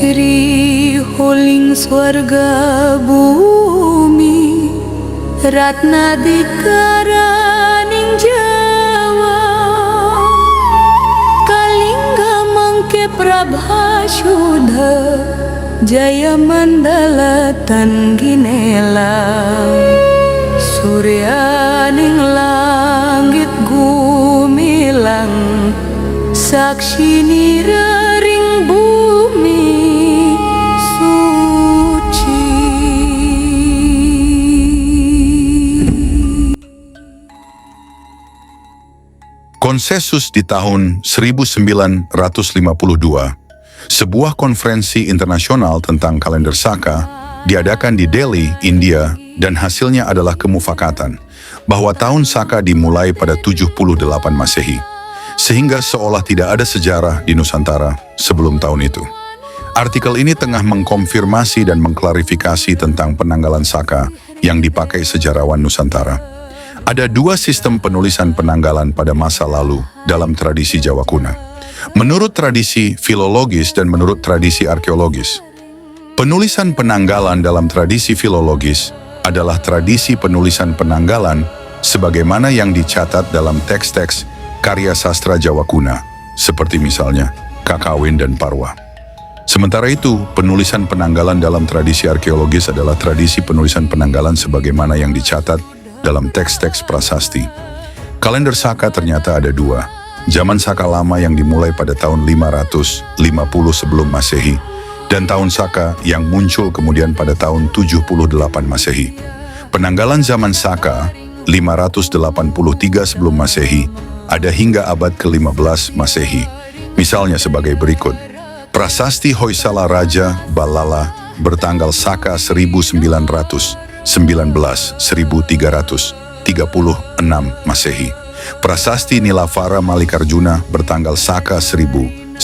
Sri Holing Swarga Bumi Ratna Dikaraning Jawa Kalingga Mangke Prabhasudha Jaya Mandala Tanginela Suryaning langit gumilang Saksi niraring bumi suci. Konsensus di tahun 1952, sebuah konferensi internasional tentang kalender Saka diadakan di Delhi, India, dan hasilnya adalah kemufakatan bahwa tahun Saka dimulai pada 78 Masehi. Sehingga seolah tidak ada sejarah di Nusantara sebelum tahun itu. Artikel ini tengah mengkonfirmasi dan mengklarifikasi tentang penanggalan Saka yang dipakai sejarawan Nusantara. Ada dua sistem penulisan penanggalan pada masa lalu dalam tradisi Jawa kuno. Menurut tradisi filologis dan menurut tradisi arkeologis. Penulisan penanggalan dalam tradisi filologis adalah tradisi penulisan penanggalan sebagaimana yang dicatat dalam teks-teks karya sastra Jawa kuno, seperti misalnya Kakawin dan Parwa. Sementara itu, penulisan penanggalan dalam tradisi arkeologis adalah tradisi penulisan penanggalan sebagaimana yang dicatat dalam teks-teks prasasti. Kalender Saka ternyata ada dua. Zaman Saka lama yang dimulai pada tahun 550 sebelum Masehi, dan tahun Saka yang muncul kemudian pada tahun 78 Masehi. Penanggalan zaman Saka 583 sebelum Masehi ada hingga abad ke-15 Masehi. Misalnya sebagai berikut. Prasasti Hoysala Raja Balala bertanggal Saka 1919-1336 Masehi. Prasasti Nilavara Malikarjuna bertanggal Saka 1975,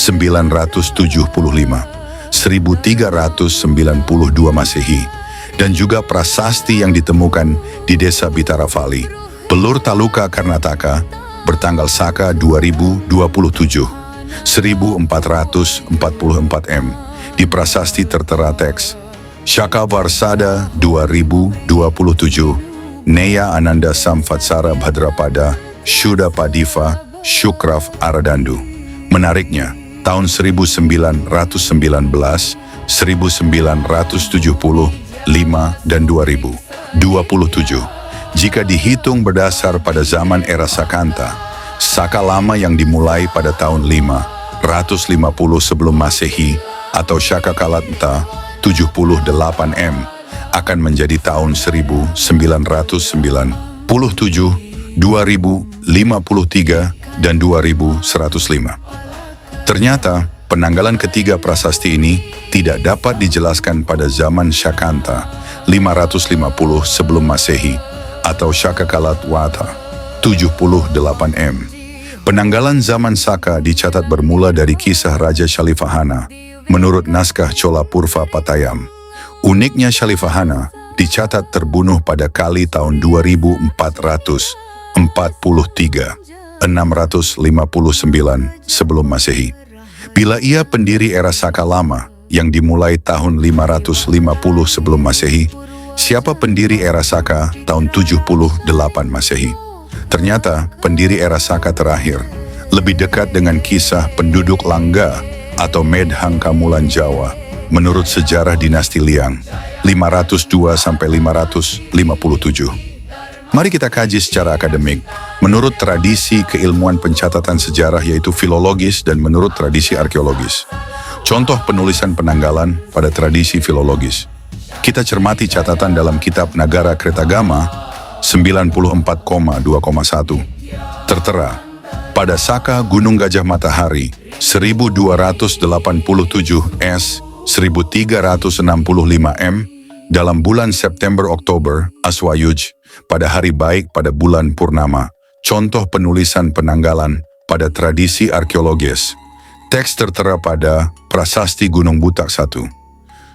1392 Masehi. Dan juga prasasti yang ditemukan di desa Bitarafali, Belur Taluka Karnataka, bertanggal Saka 2027, 1444 M, di prasasti tertera teks Shaka Varsada 2027, Neya Ananda Samvatsara Bhadrapada, Shuddha Padiva, Syukraf Aradandu. Menariknya, tahun 1919, 1970, 5 dan 2027. Jika dihitung berdasar pada zaman era Sakanta, Saka lama yang dimulai pada tahun 550 sebelum Masehi atau Shaka Kalanta 78 M akan menjadi tahun 1997, 2053, dan 2105. Ternyata, penanggalan ketiga prasasti ini tidak dapat dijelaskan pada zaman Shakanta 550 sebelum Masehi atau Shaka Kalatwata 78 M. Penanggalan zaman Saka dicatat bermula dari kisah Raja Shalifahana menurut naskah Chola Purva Patayam. Uniknya Shalifahana dicatat terbunuh pada Kali tahun 2443, 659 sebelum Masehi. Bila ia pendiri era Saka lama yang dimulai tahun 550 sebelum Masehi, siapa pendiri era Saka tahun 78 Masehi? Ternyata pendiri era Saka terakhir lebih dekat dengan kisah penduduk Langga atau Medhang Kamulan Jawa menurut sejarah dinasti Liang 502-557. Mari kita kaji secara akademik menurut tradisi keilmuan pencatatan sejarah yaitu filologis dan menurut tradisi arkeologis. Contoh penulisan penanggalan pada tradisi filologis. Kita cermati catatan dalam kitab Nagara Kretagama 94,2,1. Tertera, pada Saka Gunung Gajah Matahari 1287 S 1365 M dalam bulan September-Oktober Aswayuj pada hari baik pada bulan Purnama. Contoh penulisan penanggalan pada tradisi arkeologis. Teks tertera pada Prasasti Gunung Butak 1.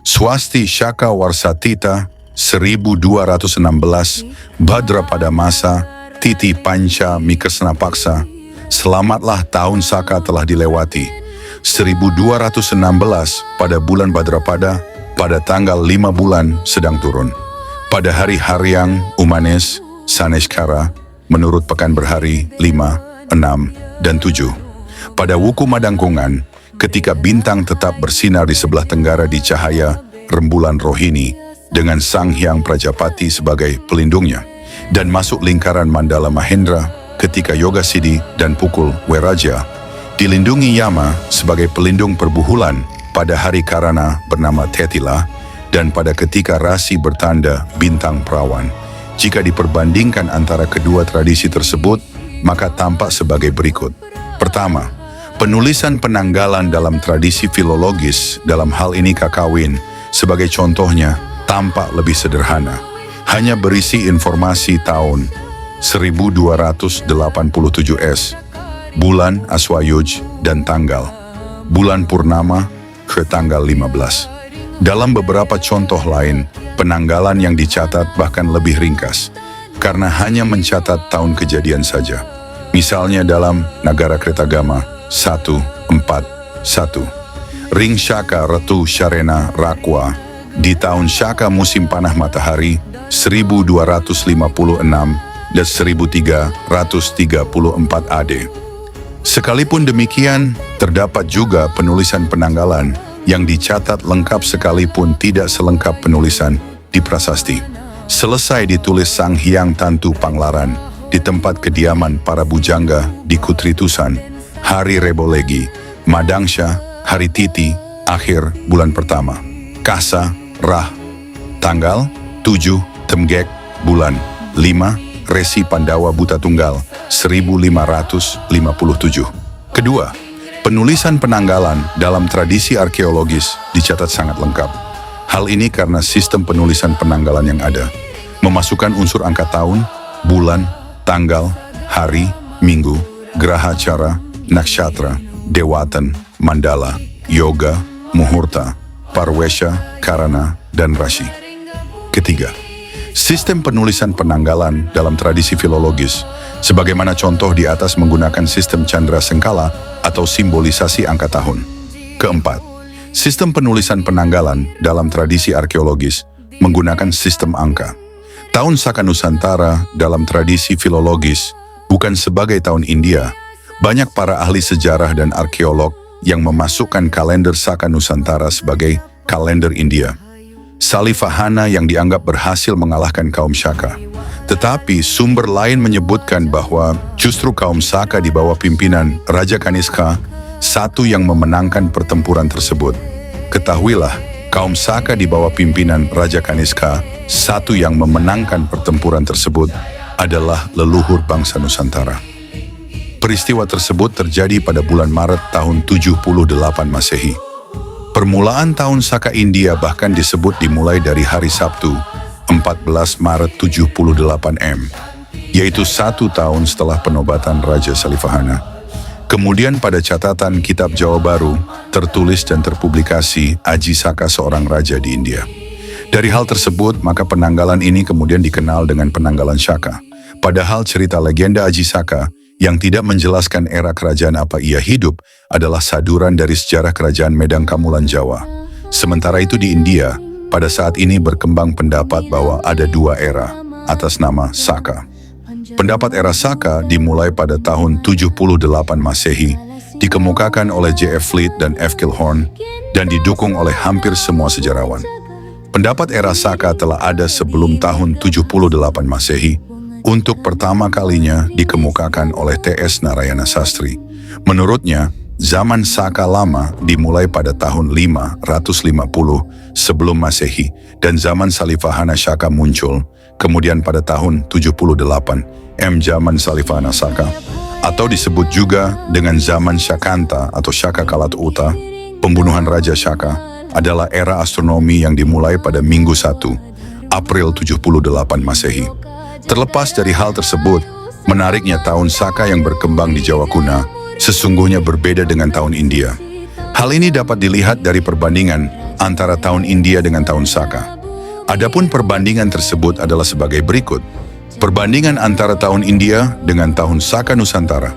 Swasti Shaka Warsatita 1216 Bhadra pada masa Titi Panca Mikesna Paksa. Selamatlah tahun Saka telah dilewati. 1216 pada bulan Bhadrapada pada tanggal 5 bulan sedang turun. Pada hari Haryang, Umanes, Saneskara, menurut pekan berhari 5, 6, dan 7. Pada Wuku Madangkungan, ketika bintang tetap bersinar di sebelah tenggara di cahaya rembulan Rohini dengan Sang Hyang Prajapati sebagai pelindungnya, dan masuk lingkaran Mandala Mahendra ketika Yoga Siddhi dan Pukul Weraja, dilindungi Yama sebagai pelindung perbuhulan pada hari Karana bernama Tetila, dan pada ketika rasi bertanda bintang perawan. Jika diperbandingkan antara kedua tradisi tersebut, maka tampak sebagai berikut. Pertama, penulisan penanggalan dalam tradisi filologis, dalam hal ini kakawin, sebagai contohnya, tampak lebih sederhana. Hanya berisi informasi tahun 1287 bulan Aswayuj dan tanggal, bulan Purnama ke tanggal 15. Dalam beberapa contoh lain, penanggalan yang dicatat bahkan lebih ringkas, karena hanya mencatat tahun kejadian saja. Misalnya dalam Nagara Kretagama 141, Ring Shaka Ratu Sharena Rakwa, di tahun Shaka musim panah matahari 1256 dan 1334 AD. Sekalipun demikian, terdapat juga penulisan penanggalan yang dicatat lengkap sekalipun tidak selengkap penulisan di prasasti. Selesai ditulis Sang Hyang Tantu Panglaran di tempat kediaman para bujangga di Kutritusan, hari Rebolegi, Madangsha, hari Titi, akhir bulan pertama, Kasa, Rah, tanggal 7, Temgek, bulan 5, Resi Pandawa Buta Tunggal, 1557. Kedua, penulisan penanggalan dalam tradisi arkeologis dicatat sangat lengkap. Hal ini karena sistem penulisan penanggalan yang ada memasukkan unsur angka tahun, bulan, tanggal, hari, minggu, graha cara, nakshatra, dewatan, mandala, yoga, muhurta, parwesha, karana, dan rashi. Ketiga, sistem penulisan penanggalan dalam tradisi filologis, sebagaimana contoh di atas menggunakan sistem Chandra Sengkala atau simbolisasi angka tahun. Keempat, sistem penulisan penanggalan dalam tradisi arkeologis menggunakan sistem angka. Tahun Saka Nusantara dalam tradisi filologis bukan sebagai tahun India. Banyak para ahli sejarah dan arkeolog yang memasukkan kalender Saka Nusantara sebagai kalender India. Salifahana yang dianggap berhasil mengalahkan kaum Shaka. Tetapi sumber lain menyebutkan bahwa justru kaum Saka di bawah pimpinan Raja Kaniska satu yang memenangkan pertempuran tersebut. Ketahuilah, kaum Saka di bawah pimpinan Raja Kaniska satu yang memenangkan pertempuran tersebut adalah leluhur bangsa Nusantara. Peristiwa tersebut terjadi pada bulan Maret tahun 78 Masehi. Permulaan tahun Saka India bahkan disebut dimulai dari hari Sabtu, 14 Maret 78 M, yaitu 1 tahun setelah penobatan Raja Salifahana. Kemudian pada catatan Kitab Jawa Baru, tertulis dan terpublikasi Aji Saka seorang raja di India. Dari hal tersebut, maka penanggalan ini kemudian dikenal dengan penanggalan Shaka. Padahal cerita legenda Aji Saka yang tidak menjelaskan era kerajaan apa ia hidup adalah saduran dari sejarah kerajaan Medang Kamulan Jawa. Sementara itu di India, pada saat ini berkembang pendapat bahwa ada 2 era atas nama Saka. Pendapat era Saka dimulai pada tahun 78 Masehi, dikemukakan oleh J.F. Fleet dan F. Gilhorn, dan didukung oleh hampir semua sejarawan. Pendapat era Saka telah ada sebelum tahun 78 Masehi, untuk pertama kalinya dikemukakan oleh T.S. Narayana Sastri. Menurutnya, zaman Saka lama dimulai pada tahun 550 sebelum Masehi, dan zaman Salifahana Shaka muncul, kemudian pada tahun 78 zaman Salifahana Saka, atau disebut juga dengan zaman Shakanta atau Shaka Kalatuta, pembunuhan Raja Shaka, adalah era astronomi yang dimulai pada Minggu 1, April 78 Masehi. Terlepas dari hal tersebut, menariknya tahun Saka yang berkembang di Jawa Kuna sesungguhnya berbeda dengan tahun India. Hal ini dapat dilihat dari perbandingan antara tahun India dengan tahun Saka. Adapun perbandingan tersebut adalah sebagai berikut. Perbandingan antara tahun India dengan tahun Saka Nusantara.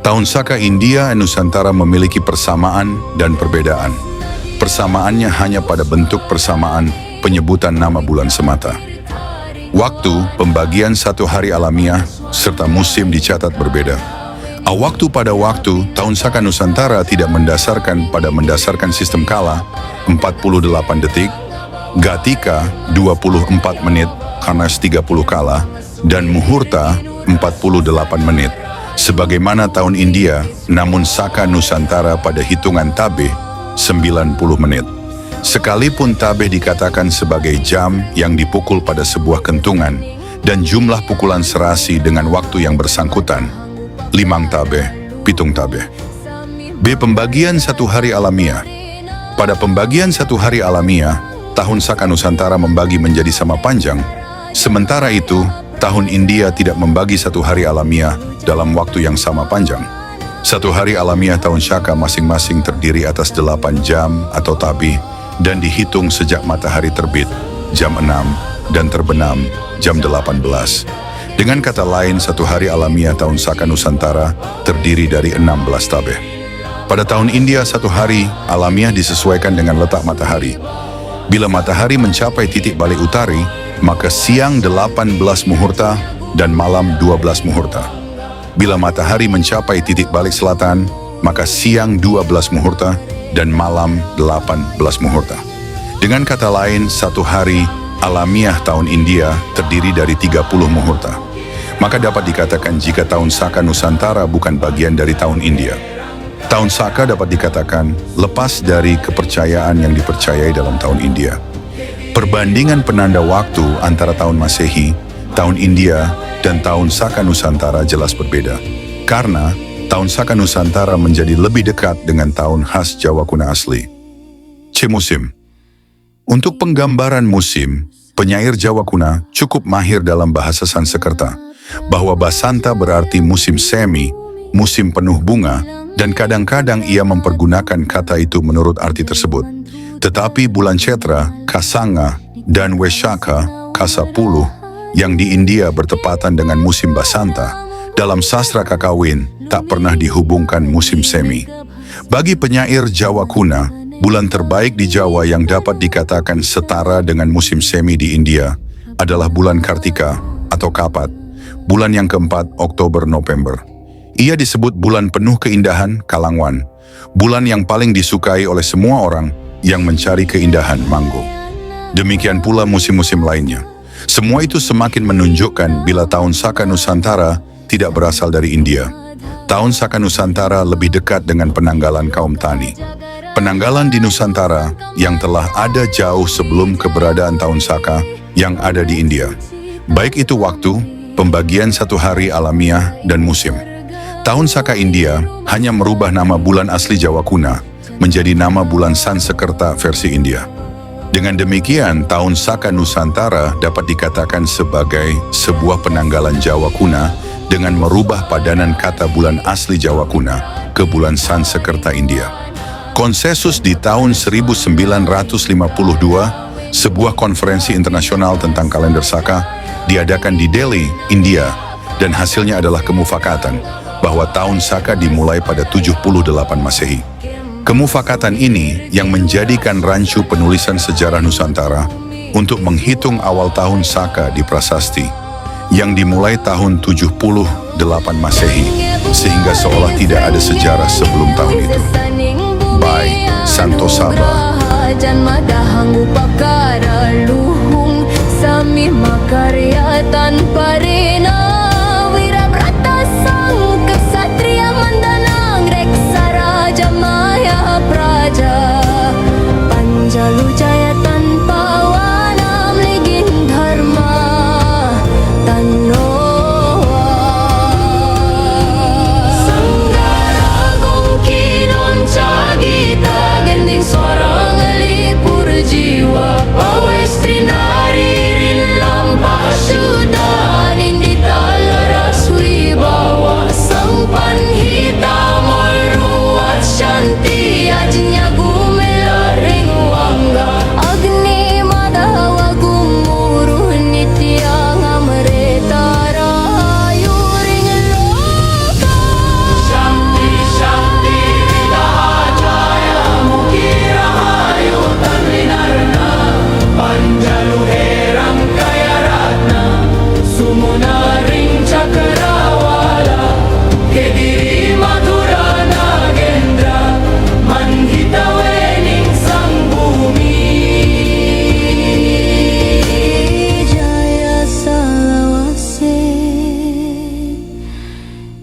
Tahun Saka India dan Nusantara memiliki persamaan dan perbedaan. Persamaannya hanya pada bentuk persamaan penyebutan nama bulan semata. Waktu, pembagian 1 hari alamiah, serta musim dicatat berbeda. Waktu pada waktu, tahun Saka Nusantara tidak mendasarkan sistem kala 48 detik, Gatika 24 menit karena 30 kala, dan Muhurta 48 menit. Sebagaimana tahun India, namun Saka Nusantara pada hitungan tabeh 90 menit. Sekalipun tabeh dikatakan sebagai jam yang dipukul pada sebuah kentungan dan jumlah pukulan serasi dengan waktu yang bersangkutan, 5 tabeh, 7 tabeh. B. Pembagian 1 hari alamiah. Pada pembagian 1 hari alamiah, tahun Saka Nusantara membagi menjadi sama panjang, sementara itu, tahun India tidak membagi 1 hari alamiah dalam waktu yang sama panjang. 1 hari alamiah tahun Saka masing-masing terdiri atas 8 jam atau tabi dan dihitung sejak matahari terbit, jam 6, dan terbenam, jam 18. Dengan kata lain, 1 hari alamiah tahun Saka Nusantara terdiri dari 16 tabeh. Pada tahun India, 1 hari alamiah disesuaikan dengan letak matahari. Bila matahari mencapai titik balik utari, maka siang 18 muhurta dan malam 12 muhurta. Bila matahari mencapai titik balik selatan, maka siang 12 muhurta dan malam 18 muhurta. Dengan kata lain, 1 hari alamiah tahun India terdiri dari 30 muhurta. Maka dapat dikatakan jika tahun Saka Nusantara bukan bagian dari tahun India. Tahun Saka dapat dikatakan lepas dari kepercayaan yang dipercayai dalam tahun India. Perbandingan penanda waktu antara tahun Masehi, tahun India, dan tahun Saka Nusantara jelas berbeda. Karena tahun Saka Nusantara menjadi lebih dekat dengan tahun khas Jawa kuno asli. C. Musim. Untuk penggambaran musim, penyair Jawa kuno cukup mahir dalam bahasa Sanskerta, bahwa Basanta berarti musim semi, musim penuh bunga, dan kadang-kadang ia mempergunakan kata itu menurut arti tersebut. Tetapi bulan Cetra, Kasanga, dan Weshaka, Kasapuluh, yang di India bertepatan dengan musim Basanta, dalam sastra kakawin tak pernah dihubungkan musim semi. Bagi penyair Jawa kuno, bulan terbaik di Jawa yang dapat dikatakan setara dengan musim semi di India adalah bulan Kartika atau Kapat, bulan yang keempat Oktober-November. Ia disebut bulan penuh keindahan Kalangwan, bulan yang paling disukai oleh semua orang yang mencari keindahan Manggo. Demikian pula musim-musim lainnya. Semua itu semakin menunjukkan bila tahun Saka Nusantara tidak berasal dari India. Tahun Saka Nusantara lebih dekat dengan penanggalan kaum tani. Penanggalan di Nusantara yang telah ada jauh sebelum keberadaan tahun Saka yang ada di India. Baik itu waktu, pembagian 1 hari alamiah, dan musim. Tahun Saka India hanya merubah nama bulan asli Jawa kuno menjadi nama bulan Sanskerta versi India. Dengan demikian, tahun Saka Nusantara dapat dikatakan sebagai sebuah penanggalan Jawa kuno dengan merubah padanan kata bulan asli Jawa kuno ke bulan Sanskerta India. Konsensus di tahun 1952, sebuah konferensi internasional tentang kalender Saka diadakan di Delhi, India, dan hasilnya adalah kemufakatan bahwa tahun Saka dimulai pada 78 Masehi. Kemufakatan ini yang menjadikan rancu penulisan sejarah Nusantara untuk menghitung awal tahun Saka di prasasti yang dimulai tahun 78 Masehi, sehingga seolah tidak ada sejarah sebelum tahun itu. By Santo Saba. Jan madahang upakara luhung sami makarya tanpa rina wirabrata sang kesatria mandanang reksa raja maya praja panjalu jaya tanpa wanam ligin dharma tanoa sanggara gongkinon cagita gending suara ngelipur jiwa pawestri nari rilam pasudani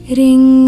Ring